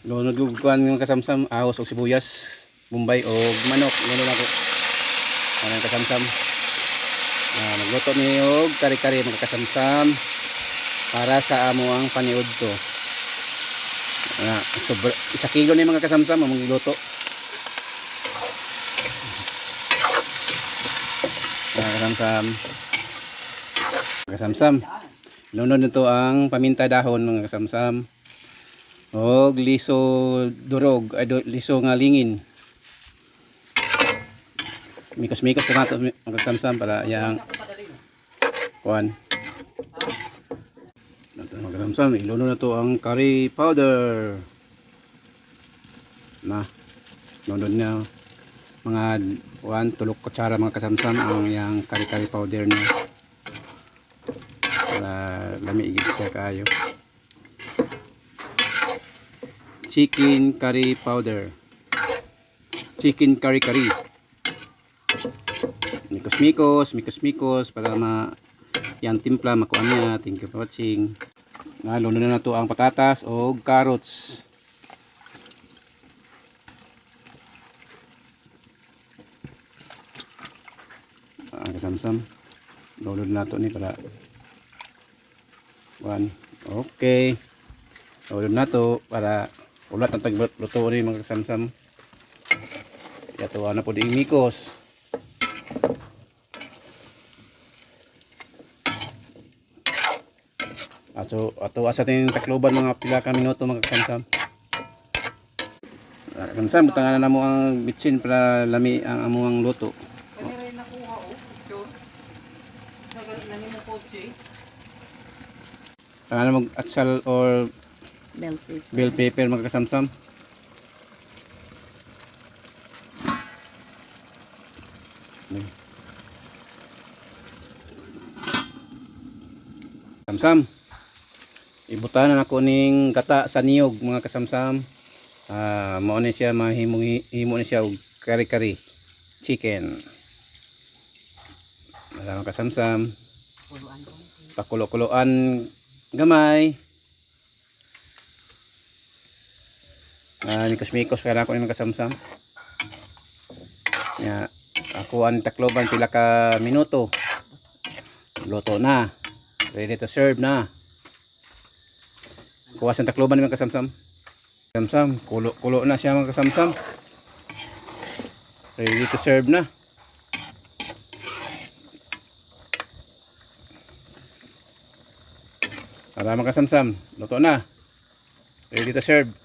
Nagugkuhan ng kasamsam, ahos o sibuyas, bombay o manok. Ano na ko. Ano yung kasamsam. Nagluto ni og kari-kari mga kasamsam para sa amo ang paniud to. Isa kilo ni mga kasamsam ang magluto. Kasamsam. Kasamsam. Lunod nito ang paminta dahon mga kasamsam. Og liso durog, liso nga lingin. Mikos-mikos na ito mga kasamsam para yang kuan. Mga kasamsam, ilunod na ito ang curry powder. Lunod na mga 3 kutsara mga kasamsam ang yang curry powder niya. Para lami igit siya kayo. Chicken curry powder, chicken curry. Mikos para yang timpla makuha niya. Thank you for watching. Luno na to ang patatas o carrots. Ang kasamsam luno na to ni para okay. Luno na to para ulat ang tagluto ni mga kasamsam. Yato na po di mikos. Ato asa tin takloban mga pila ka minuto mga kasamsam. Kasamsam butangan na mo ang bitsin para lami ang amuang luto. Tangan mo atsal or bell pepper mga kasamsam. Kasamsam, ibutanan ako ning gata sa niyog mga kasamsam. Mao ni siya himo ni siya og kari-kari chicken. Mga kasamsam, pakulo-kuloan gamay. Mikos-mikos kaya ako ni mga kasamsam. Ako ang takloban pila ka minuto. Luto na. Ready to serve na. Kuwas ang takloban mga kasamsam. Kasamsam, kulo na siya mga kasamsam. Ready to serve na. Para mga kasamsam, luto na. Ready to serve.